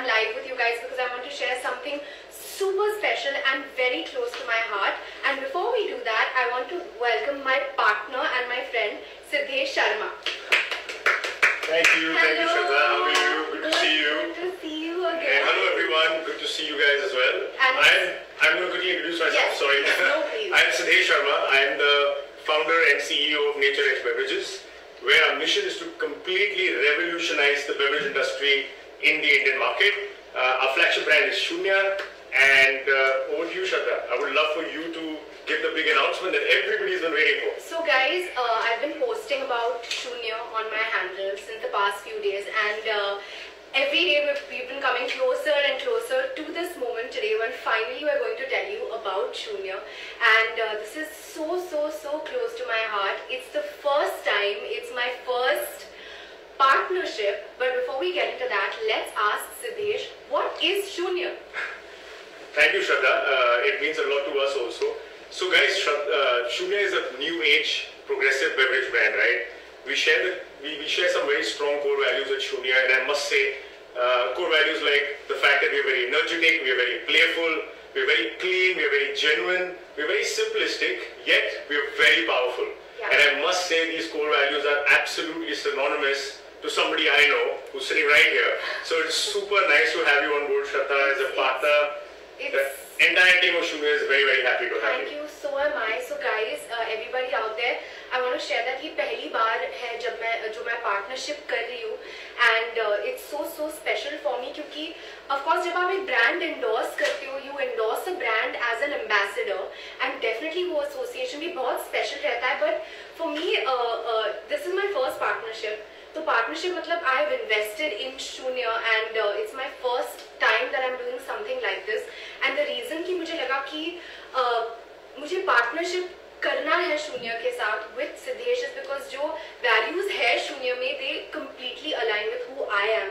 live with you guys because I want to share something super special and very close to my heart. And before we do that, I want to welcome my partner and my friend Fizzy. Thank you, Shraddha. How are you? Good to see you. Good to see you again. And hello everyone, good to see you guys as well. I'm going to quickly introduce myself. Yes, sorry. no, please. I'm Shraddha Sharma. I'm the founder and CEO of Nature Edge Beverages, where our mission is to completely revolutionize the beverage industry in the Indian market. Our flagship brand is Shunya, and over to you, Shraddha. I would love for you to give the big announcement that everybody's been waiting for. So guys, I've been posting about Shunya on my handle since the past few days, and every day we've been coming closer and closer to this moment today when finally we're going to tell you about Shunya. And this is so close to my heart. It's the first time, it's my first partnership. But before we get into that, let's ask Siddesh, what is Shunya? Thank you, Shraddha. It means a lot to us also. So guys, Shunya is a new age progressive beverage brand, right? We share some very strong core values at Shunya, and I must say, core values like the fact that we are very energetic, we are very playful, we are very clean, we are very genuine, we are very simplistic, yet we are very powerful. Yeah. And I must say these core values are absolutely synonymous to somebody I know who's sitting right here. So it's super nice to have you on board, Shraddha, as a partner. The entire team of Shunya is very happy to have you. Thank you, so am I. So guys, everybody out there, I want to share that ये पहली बार है जब मैं partnership कर रही हूँ, and it's so special for me क्योंकि of course जब आप एक brand endorse करते हो, you endorse a brand as an ambassador, and definitely वो association भी बहुत special रहता है. But for me, this is my first partnership. तो partnership मतलब I have invested in Shunya, and it's my first time that I'm doing something like this. And the reason कि मुझे लगा कि मुझे partnership करना है Shunya के साथ with Siddesh is because जो values है Shunya में they completely align with who I am,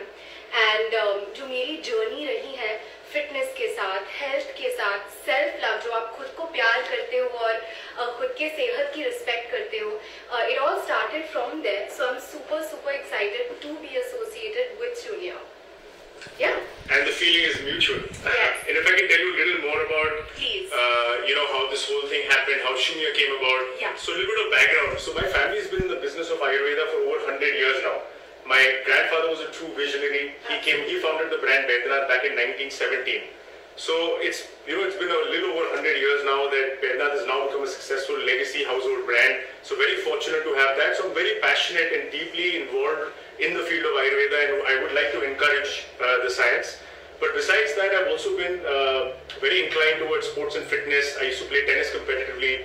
and जो मेरी journey रही है fitness के साथ, health के साथ, self love, जो आप खुद को प्यार करते हो और खुद के सेहत की respect करते हो, it all started from there. So I'm super excited to be associated with Shunya. Yeah. And the feeling is mutual. Yes. And if I can tell you a little more about, please, how this whole thing happened, how Shunya came about. Yeah. So a little bit of background. So my family has been in the business of Ayurveda for over 100 years now. My grandfather was a true visionary. He founded the brand Baidyanath back in 1917. So it's been a little over 100 years now that Baidyanath has now become a successful legacy household brand. So very fortunate to have that. So I'm very passionate and deeply involved in the field of Ayurveda, and I would like to encourage the science. But besides that, I've also been very inclined towards sports and fitness. I used to play tennis competitively.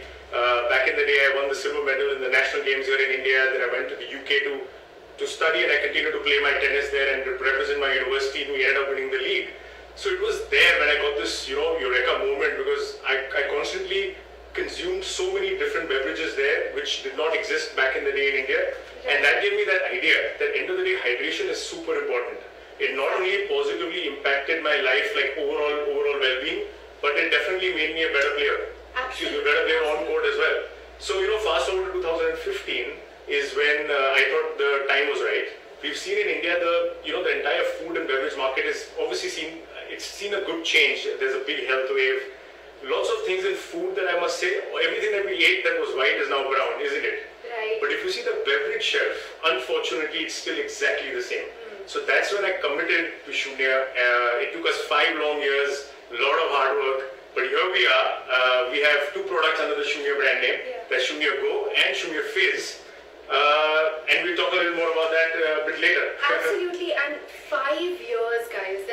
Back in the day, I won the silver medal in the national games here in India. Then I went to the UK to study, and I continued to play my tennis there and represent my university, and we ended up winning the league. So it was there when I got this, eureka moment, because I constantly consumed so many different beverages there, which did not exist back in the day in India. And that gave me that idea that end of the day, hydration is super important. It not only positively impacted my life, like overall well-being, but it definitely made me a better player. Absolutely. A better player on court as well. So, fast forward to 2015 is when I thought the time was right. We've seen in India the entire food and beverage market is obviously seen a good change. There's a big health wave. Lots of things in food that I must say, everything that we ate that was white is now brown, isn't it? Right. But if you see the beverage shelf, unfortunately, it's still exactly the same. So that's when I committed to Shunya. It took us 5 long years, a lot of hard work. But here we are. We have 2 products under the Shunya brand name. Yeah. That's Shunya Go and Shunya Fizz. And we'll talk a little more about that a bit later. Absolutely. And 5 years, guys.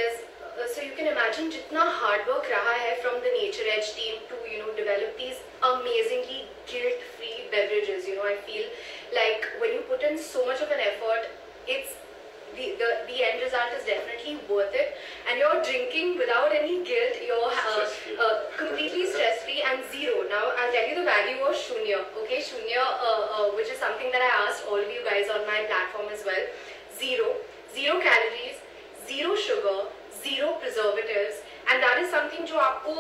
So you can imagine जितना hard work रहा है from the Nature Edge team to develop these amazingly guilt-free beverages. I feel like when you put in so much of an effort, it's the end result is definitely worth it, and you're drinking without any guilt. You're completely stress-free and zero. Now I'll tell you the value of Shunya. Okay, Shunya, which is something that I asked all of you guys on my platform as well. Zero calories, zero sugar, zero preservatives, and that is something जो आपको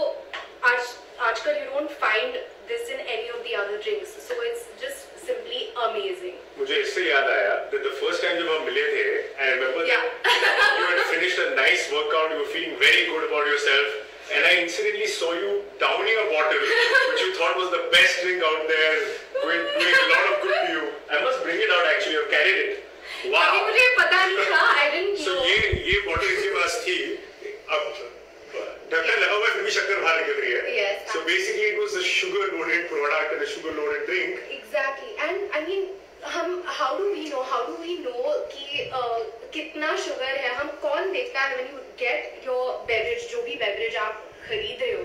आजकल you don't find this in any of the other drinks. So it's just simply amazing. मुझे इससे याद आया that the first time जब हम मिले थे, I remember that You had finished a nice workout, you were feeling very good about yourself, and I incidentally saw you downing a bottle, which you thought was the best drink out there, doing a lot of good to you. I must bring it out actually, you've carried it. Wow. अभी मुझे पता नहीं था, I didn't know. So ये bottle इनके पास थी, अब ढक्कन लगा हुआ है फिर भी शक्कर बाहर निकल रही है. Yes. So basically it was a sugar-loaded product and a sugar-loaded drink. Exactly, and I mean, how do we know कि कितना sugar है? हम कौन देखता है when you get your beverage, जो भी beverage आप खरीद रहे हो,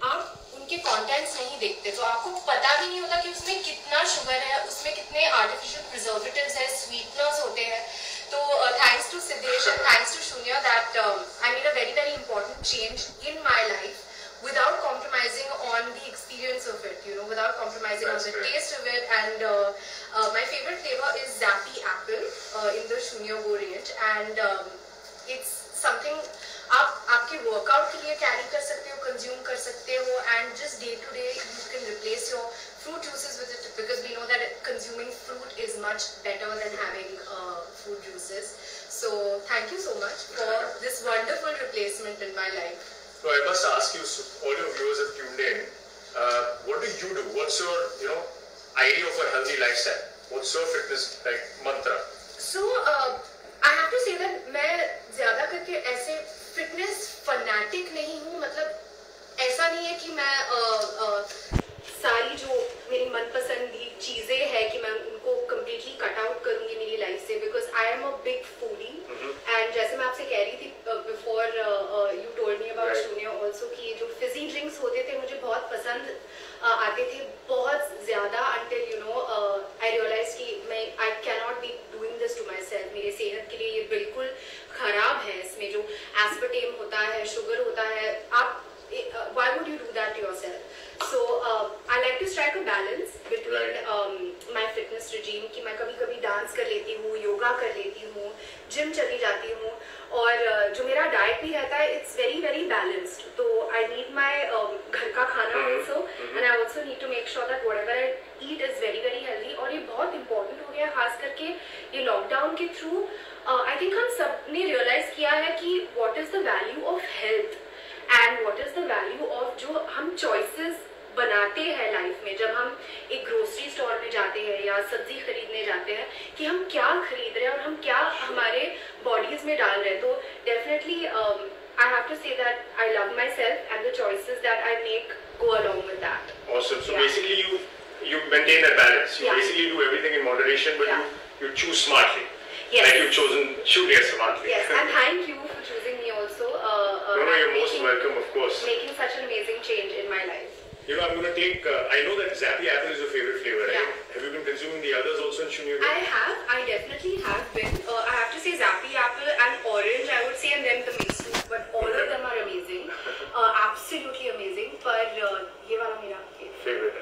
आप उनके contents नहीं देखते, तो आपको पता भी नहीं होता कि उसमें कितना sugar है, उसमें कितने artificial preservatives है, sweeteners होते हैं. So thanks to Siddesh and thanks to Shunya that I made a very, very important change in my life without compromising on the experience of it, you know, without compromising on the taste of it. And my favorite flavor is Zappy Apple in the Shunya Go range, and it's something आप आपके workout के लिए carry कर सकते हो, consume कर सकते हो, and just day to day you can replace your fruit juices with it, because we know that consuming fruit is much better than having fruit juices. So thank you so much for this wonderful replacement in my life. So I must ask you, so all your viewers have tuned in. What do you do? What's your, idea of a healthy lifestyle? What's your fitness mantra? So I have to say that मैं ज़्यादा करके ऐसे fitness fanatic नहीं हूँ. मतलब ऐसा नहीं है कि मैं सारी जो मेरी मनपसंदी चीजें हैं कि मैं उनको completely cut out करूँगी मेरी life से, because I am a big foodie. And जैसे मैं आपसे कह रही थी before you told me about Shunya also कि जो fizzy drinks होते थे मुझे बहुत पसंद आते थे, बहुत ज़्यादा, until I realized कि I cannot be doing this to myself. मेरे सेहत के लिए ये बिल्कुल खराब है. इसमें जो aspartame होता है, sugar होता है, आप why would you do that to yourself? So I like to strike a balance between my fitness regime कि मैं कभी-कभी डांस कर लेती हूँ, योगा कर लेती हूँ, जिम चली जाती हूँ, और जो मेरा डाइट भी रहता है it's very, very balanced. तो I need my घर का खाना also, and I also need to make sure that whatever I eat is very, very healthy. और ये बहुत important हो गया, खास करके ये लॉकडाउन के थ्रू I think हम सब ने realize किया है कि what is the value of health and what is the value of जो हम choices बनाते हैं लाइफ में. जब हम एक ग्रोसरी स्टोर में जाते हैं या सब्जी खरीदने जाते हैं कि हम क्या खरीद रहे हैं और हम क्या हमारे बॉडीज में डाल रहे हैं, तो definitely I have to say that I love myself and the choices that I make go along with that. Awesome. So basically you maintain that balance. You basically do everything in moderation, but you choose smartly. Yes. Like you've chosen Shunya smartly. Yes, and thank you for choosing me also. No, you're most welcome, of course. Making such an amazing change in my life. I'm going to take, I know that Zappy Apple is your favorite flavor, right? Yeah. Have you been consuming the others also in Shunya? I definitely have been. I have to say Zappy Apple and Orange, I would say, and then the mixed fruit, but all of them are amazing. Absolutely amazing. But ये वाला मेरा favorite.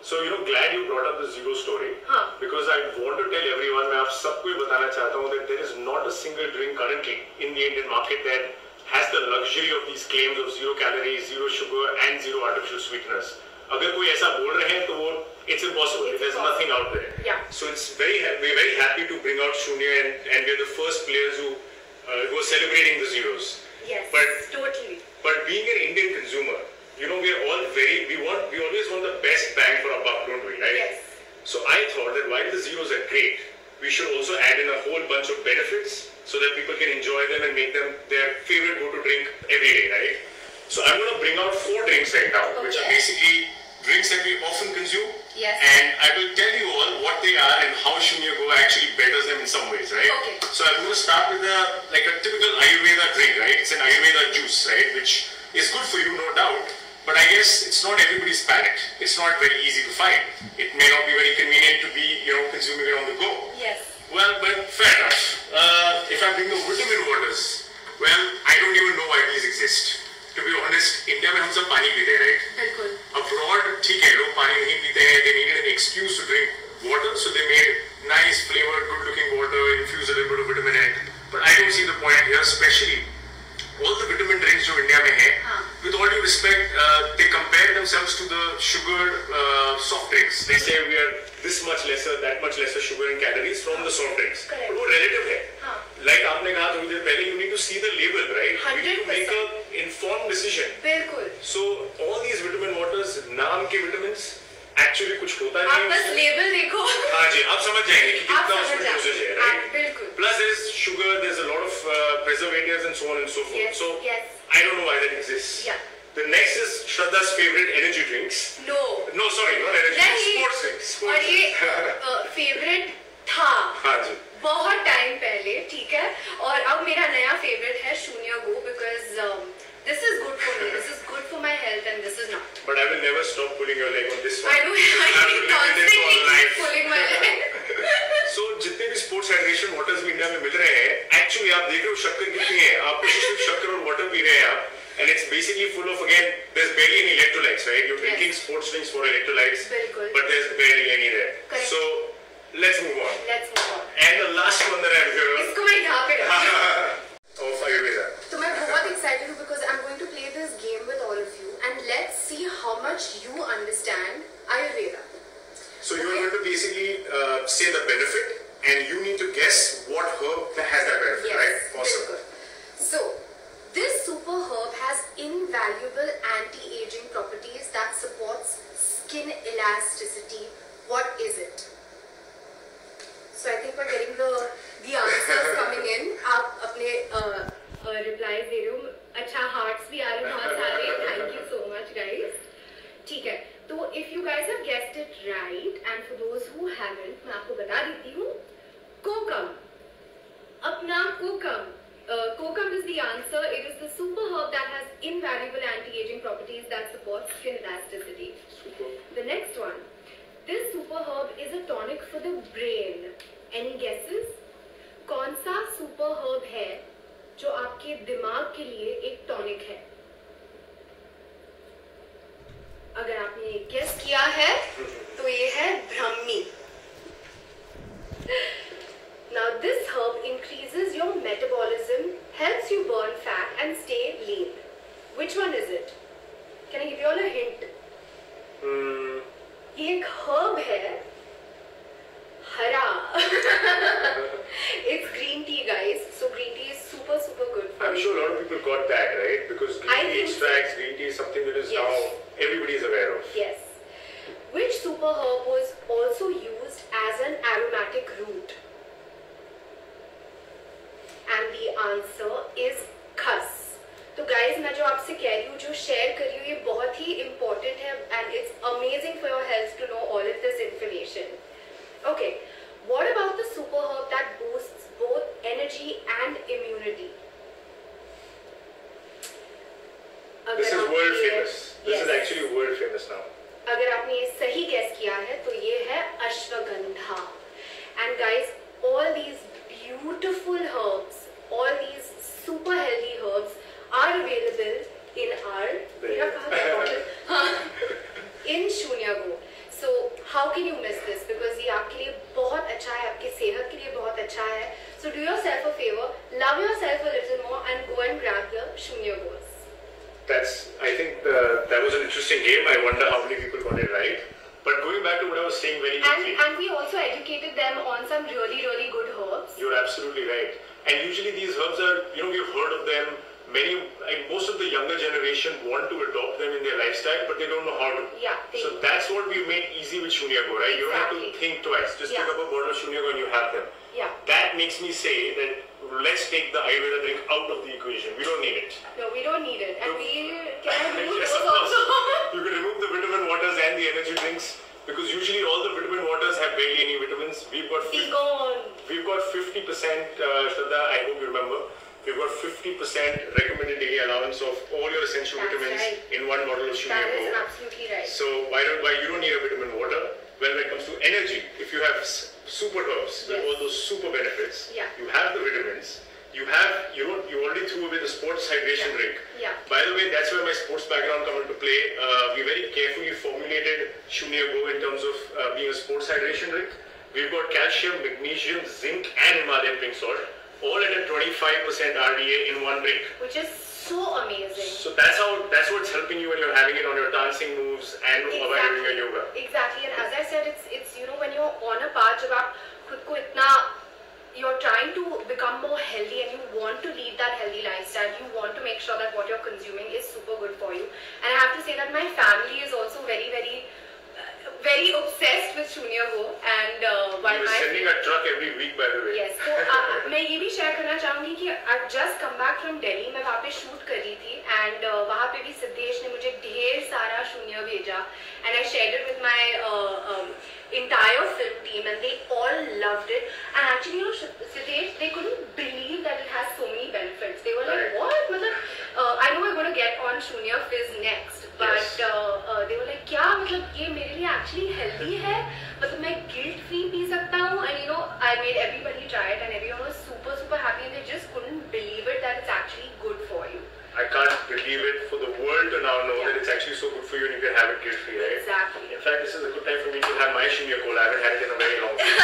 So, glad you brought up the zero story. Because I want to tell everyone, मैं आप सबको ये बताना चाहता हूँ that there is not a single drink currently in the Indian market that has the luxury of these claims of 0 calories, 0 sugar and 0 artificial sweeteners. अगर कोई ऐसा बोल रहे हैं तो वो it's impossible. There's nothing out there. Yeah. So we're very happy to bring out Shunya, and we're the first players who are celebrating the zeros. Yes. Totally. But being an Indian consumer, we're all we always want the best bang for our buck, don't we, right? Yes. So I thought that while the zeros are great, we should also add in a whole bunch of benefits so that people can enjoy them and make them their favorite go-to drink every day, right? So I'm going to bring out 4 drinks right now, which are basically drinks that we often consume. Yes. And I will tell you all what they are and how Shunya Go actually betters them in some ways, right? Okay. So I'm going to start with a typical Ayurveda drink, right? It's an Ayurveda juice, right? Which is good for you, no doubt. But I guess it's not everybody's palate. It's not very easy to find. It may not be very convenient to be, consuming it on the go. Yes. Well, but fair enough. If I bring the vitamin waters, well, I don't even know why these exist. To be honest, India में हम सब पानी पीते हैं, right? बिल्कुल. Abroad, ठीक है, लोग पानी नहीं पीते हैं. They needed an excuse to drink water, so they made nice flavored, good-looking water, infused a little bit of vitamin in it. But I don't see the point here, especially all the vitamin drinks जो India में हैं. With all due respect, they compare themselves to the sugared soft drinks. They say we are this much lesser, that much lesser sugar and calories from the soft drinks. Correct. But वो relative है. like आपने कहा थोड़ी देर पहले, you need to see the label, right? 100%. You need to make a informed decision. बिल्कुल. So all these vitamin waters, नाम के vitamins, actually कुछ होता नहीं है. आप बस label देखो. हाँ जी, आप समझ जाएंगे कि कितना उसमें dosage है, right? बिल्कुल. Plus there is sugar, there's a lot of preservatives and so on and so forth. Yes, so yes. I don't know why that exists. Yeah. The next is Shraddha's favorite energy drinks. No. No, sorry, not energy drinks. Sports drinks. और ये favorite था. हाँ जी. बहुत time पहले, ठीक है. और अब मेरा नया favorite है शून्य गो, because this is good for me. This is good for my health, and this is not. But I will never stop pulling your leg on this one. I know. I keep constantly pulling my leg. So जितने भी sports hydration waters भी India में मिल रहे हैं, actually आप देख रहे हो शक्कर कितनी है. आप सिर्फ शक्कर और water पी रहे हैं आप. And it's basically full of, again, there's barely any electrolytes, right? You're drinking sports drinks for electrolytes, but there's barely any there. Correct. So, let's move on. Let's move on. And the last one that I'm here इसको मैं यहाँ पे रखती of Ayurveda. तो मैं बहुत excited हूँ because I'm going to play this game with all of you, and let's see how much you understand Ayurveda. So you're going to basically say the benefit, and you need to guess what herb has that benefit, Yes, right? Awesome. बिल्कुल. So, this super herb has invaluable anti-aging properties that supports skin elasticity. What is it? So I think we're getting the answers coming in. आप अपने replies दे रहे हो. अच्छा, hearts भी आ रहे हैं बहुत सारे. Thank you so much, guys. ठीक है. तो if you guys have guessed it right, and for those who haven't, मैं आपको बता देती हूँ. कोकम. अपना कोकम. Kokum is the answer. It is the super herb that has invaluable anti-aging properties that support skin elasticity. Super. The next one. This super herb is a tonic for the brain. Any guesses? कौन सा super herb है जो आपके दिमाग के लिए एक tonic है? अगर आपने guess किया है, तो ये है Brahmi. Now this herb increases your metabolism, helps you burn fat and stay lean. Which one is it? Can I give you all a hint? ये एक herb है, हरा. It's green tea, guys. So green tea is super good for I'm you. sure a lot of people got that, right? Because green tea extracts, green tea is something that is now everybody is aware of. Yes. Which super herb was also used as an aromatic root? And the answer is khas. तो guys, मैं जो आपसे कह रही हूँ, जो share कर रही हूँ, ये बहुत ही important है, and it's amazing for your health to know all of this information. Okay, what about the super herb that boosts both energy and immunity? This is world famous. This is actually world famous now. अगर आपने ये सही guess किया है, तो ये है ashwagandha. And guys, all these beautiful herbs, all these super healthy herbs are available in our in Shunya Go. So how can you miss this? Because ये आपके लिए बहुत अच्छा है, आपकी सेहत के लिए बहुत अच्छा है. So do yourself a favor, love yourself a little more, and go and grab the Shunya Gos. I think that was an interesting game. I wonder how many people got it right. But going back to what I was saying very quickly. And we also educated them on some really good herbs. You're absolutely right. And usually these herbs are, we've heard of them. Most of the younger generation want to adopt them in their lifestyle, but they don't know how to. Yeah. So that's what we made easy with Shunyago, right? You don't have to think twice. Just pick up a bottle of Shunyago and you have them. Yeah. That makes me say that let's take the Ayurveda drink out of the equation. We don't need it. No, we don't need it. And we can remove yes, those of course. also. You can remove the vitamin waters and the energy drinks, because usually all the vitamin waters have barely any vitamins. We've got 50%, Shraddha, I hope you remember. We've got 50% recommended daily allowance of all your essential vitamins in one bottle of Shunyago. That is absolutely right. So why you don't need a vitamin water? Well, when it comes to energy, if you have super herbs with all those super benefits, you have the vitamins. You already threw away the sports hydration drink. Yeah. By the way, that's where my sports background come into play. We very carefully formulated Shunyago in terms of being a sports hydration drink. We've got calcium, magnesium, zinc, and Himalayan pink salt, all at a 25% RDA in one drink. Which is so amazing. So that's what's helping you when you're having it on your dancing moves and while doing your yoga. Exactly. And as I said, it's when you're on a path, जब आप खुद को इतना you're trying to become more healthy and you want to lead that healthy lifestyle, you want to make sure that what you're consuming is super good for you. And I have to say that my family is also very obsessed with Shunya Ho. And while you're sending a truck every week, by the way. Yes, so मैं ये भी share करना चाहूँगी कि I've just come back from Delhi. मैं वहाँ पे shoot कर रही थी and वहाँ पे भी सिद्धेश ने मुझे ढेर सारा शून्य भेजा and I shared it with my entire film team and they all loved it. And actually, you know, Siddesh, they couldn't believe that it has so many benefits. They were like, what? I know we're going to get on Shunya Fizz next, but they were like, क्या मतलब ये मेरे लिए actually healthy है? मतलब मैं guilt free P सकता हूँ? And you know, I made everybody try it and everyone was super happy and they just couldn't believe it that it's actually good for you. I can't believe it for the world to now know that it's actually so good for you and you can have it guilt-free, right? Exactly. In fact, this is a good time for me to have my Shunya Cola. I haven't had it in a very long time.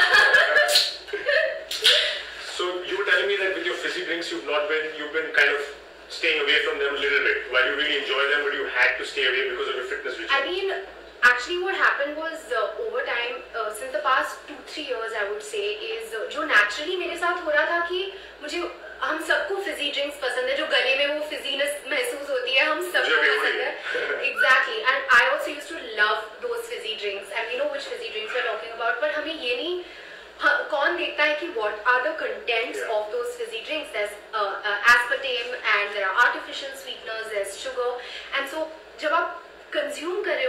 So you were telling me that with your fizzy drinks, you've been kind of staying away from them a little bit. While you really enjoy them, but you had to stay away because of your fitness regime. I mean, actually what happened was over time, since the past 2-3 years I would say, is जो naturally मेरे साथ हो रहा था कि मुझे हम सबको फिजी ड्रिंक्स पसंद है जो गले में वो फिजीनेस महसूस होती है हम सबको पसंद है exactly and I also used to love those fizzy drinks and you know which fizzy drinks we're talking about but हमें ये नहीं कौन देखता है कि what are the contents of those fizzy drinks. There's aspartame and there are artificial sweeteners, there's sugar and so जब आप consume कर रहे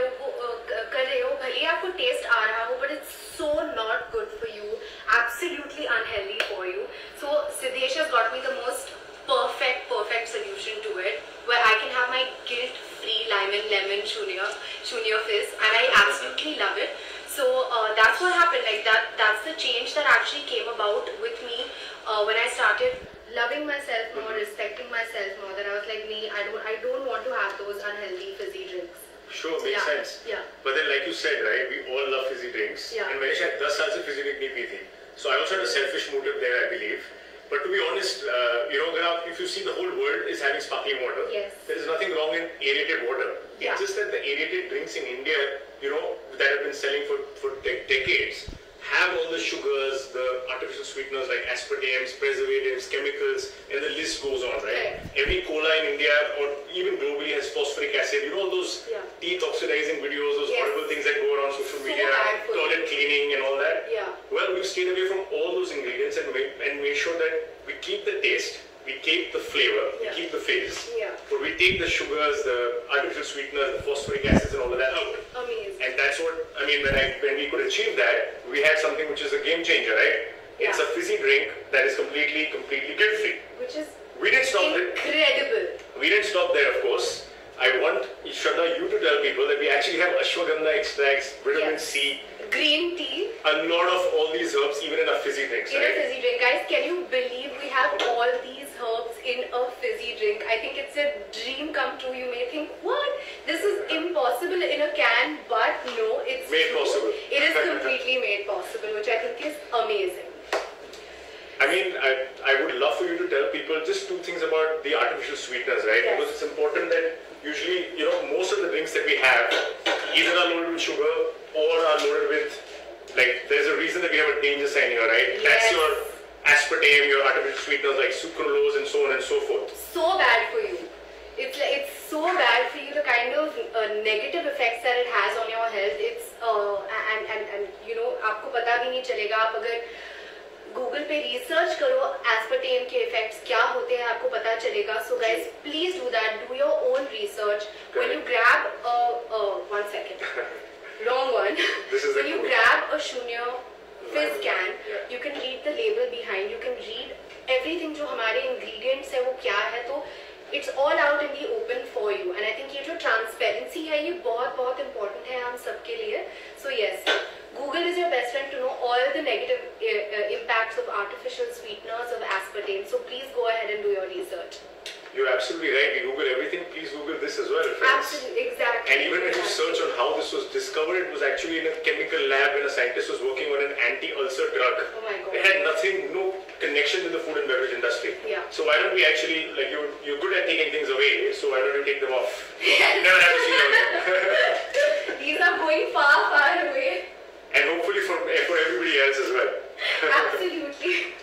हो भले आपको टेस्ट आ रहा हो but it's so not good for you, absolutely unhealthy for you. So Siddesh has got me the most perfect solution to it where I can have my guilt-free lime and lemon Shunya Fizz and I absolutely love it. So that's what happened, like that's the change that actually came about with me when I started loving myself more, respecting myself more, that I was like, I don't want to have those unhealthy fizzy drinks. Sure, makes sense. Yeah. But then like you said, right, we all love fizzy drinks. Yeah. And मैंने शायद 10 साल से fizzy drink नहीं P थी. So I also had a selfish motive there, I believe. But to be honest, you know, if you see the whole world is having sparkling water, there is nothing wrong in aerated water. Yeah. It's just that the aerated drinks in India, you know, that have been selling for decades, have all the sugars, the artificial sweeteners like aspartames, preservatives, chemicals, and the list goes on, right? Every cola in India or even globally has phosphoric acid. You know all those teeth oxidizing videos, those horrible things that go around social media, toilet cleaning and all that. Yeah. Well, we've stayed away from all those ingredients and made sure that we keep the taste, we keep the flavor, we keep the fizz, but we take the sugars, the artificial sweeteners, the phosphoric acids and all of that out. Amazing. And that's what, I mean, when we could achieve that, we had something which is a game changer, right? Yeah. It's a fizzy drink that is completely guilt-free. Which is incredible. We didn't stop there, of course. I want, Shraddha, you to tell people that we actually have ashwagandha extracts, vitamin C, green tea, a lot of all these herbs, even in a fizzy drink, right? In a fizzy drink. Guys, can you believe we have all these herbs in a fizzy drink? I think it's a dream come true. You may think, what? This is impossible in a can, but no, it's made possible. It is completely made possible, which I think is amazing. I mean, I would love for you to tell people just 2 things about the artificial sweeteners, right? Yes. Because it's important that usually, you know, most of the drinks that we have either are loaded with sugar or are loaded with, like, there's a reason that we have a danger sign here, right? Yes. That's your aspartame, your artificial sweeteners like sucralose and so on and so forth. So bad for you. It's so bad for you, the kind of negative effects that it has on your health. It's and you know, आपको पता भी नहीं चलेगा. आप अगर Google पे research करो aspartame के effects क्या होते हैं, आपको पता चलेगा. So guys, please do that. Do your own research. When you grab one second, wrong one. When you grab a Shunya Fizz can, you can read the label behind. You can read everything जो हमारे ingredients है वो क्या है. तो it's all out in the open for you. And I think ये जो transparency है ये बहुत important है हम सबके लिए. So yes, Google is your best friend to know all the negative impacts of artificial sweeteners, of aspartame. So please go ahead and do your research. You're absolutely right. We Google everything. Please Google this as well, friends. Absolutely, exactly. And even when you search on how this was discovered, it was actually in a chemical lab when a scientist was working on an anti-ulcer drug. Oh my God. It had no connection with the food and beverage industry. Yeah. So why don't we actually, like, you're good at taking things away, so why don't you take them off? You never have to see them again. These are going far away. And hopefully for everybody else as well. Absolutely.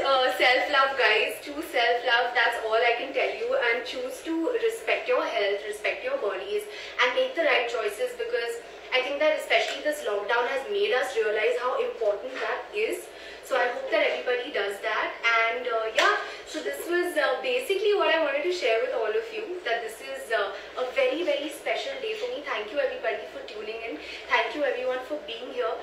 self-love, guys. Choose self-love. That's all I can tell you. And choose to respect your health, respect your bodies, and make the right choices, because I think that especially this lockdown has made us realize how important that is. So I hope that everybody does that. And yeah, so this was basically what I wanted to share with all of you, that this is a very, very special day for me. Thank you everybody for tuning in. Thank you everyone for being here.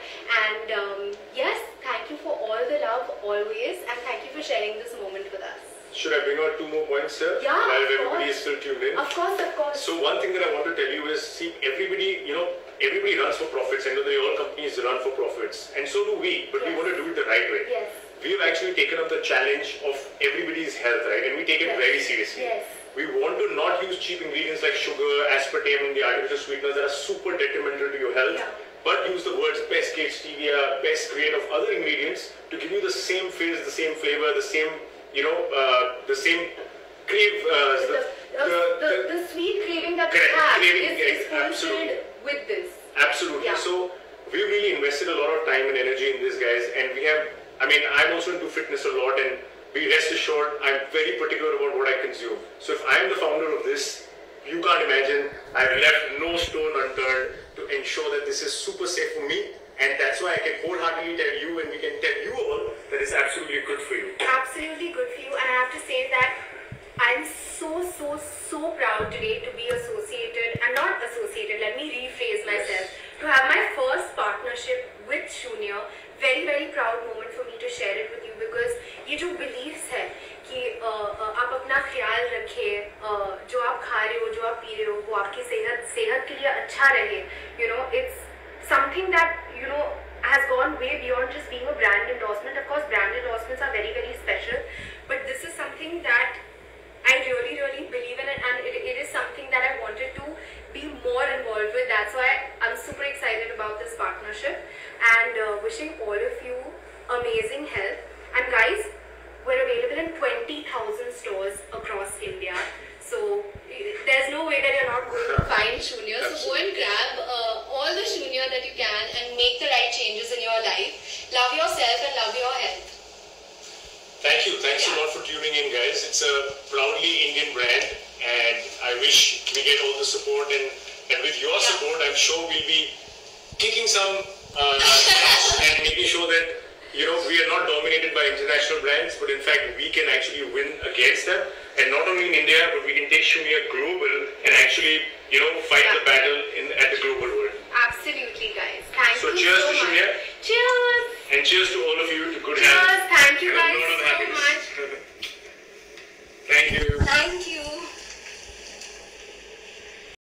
And yes, thank you for all the love always. And thank you for sharing this moment with us. Should I bring out 2 more points, sir? Yeah, while of everybody course. is still tuned in. Of course, of course. So one thing that I want to tell you is, see, everybody, everybody runs for profits. I know that all companies run for profits, and so do we. But we Yes. want to do it the right way. Yes. We have actually taken up the challenge of everybody's health, right? And we take it Yes. very seriously. Yes. We want to not use cheap ingredients like sugar, aspartame, and the artificial sweeteners that are super detrimental to your health. Yeah. But use the words best case stevia, best grade of other ingredients to give you the same fizz, the same flavor, the same, the same crave. The sweet craving that we Correct, have craving, is fulfilled absolutely. with this. Absolutely. Yeah. So we really invested a lot of time and energy in this, guys, and we have. I mean, I'm also into fitness a lot, and be rest assured, I'm very particular about what I consume. So if I'm the founder of this, you can't imagine, I've left no stone unturned to ensure that this is super safe for me, and that's why I can wholeheartedly tell you, and we can tell you all, that it's absolutely good for you. Absolutely good for you, and I have to say that I'm so proud today to be associated, and not associated, let me rephrase myself, to have my first partnership with Shunya. Very, very proud moment for me to share it with you, because ये जो beliefs है कि आप अपना ख्याल रखें, जो आप खा रहे हो, जो आप पी रहे हो, वो आपकी सेहत के लिए अच्छा रहे. It's something that has gone way beyond just being a brand endorsement. Of course, brand endorsements are very, very special, but this is something that I really, really believe in it, and it is something that I wanted to be more involved with. That's why I'm super excited about this partnership, and wishing all of you amazing health. And guys, we're available in 20,000 stores across India, so there's no way that you're not going to find Shunya. So go and grab all the Shunya that you can and make the right changes in your life. Love yourself and love your health. Thank you. Thanks a lot for tuning in, guys. It's a proudly Indian brand, and I wish we get all the support. And with your support, I'm sure we'll be kicking some ass and making sure that we are not dominated by international brands, but in fact we can actually win against them. And not only in India, but we can take Shunya global and actually fight the battle at the global world. Absolutely, guys. Thank So you cheers so to much. Shunya. Cheers. And cheers to all of you to good Cheers. health. Thank you and a guys lot of so happiness. much. Thank you. Thank you.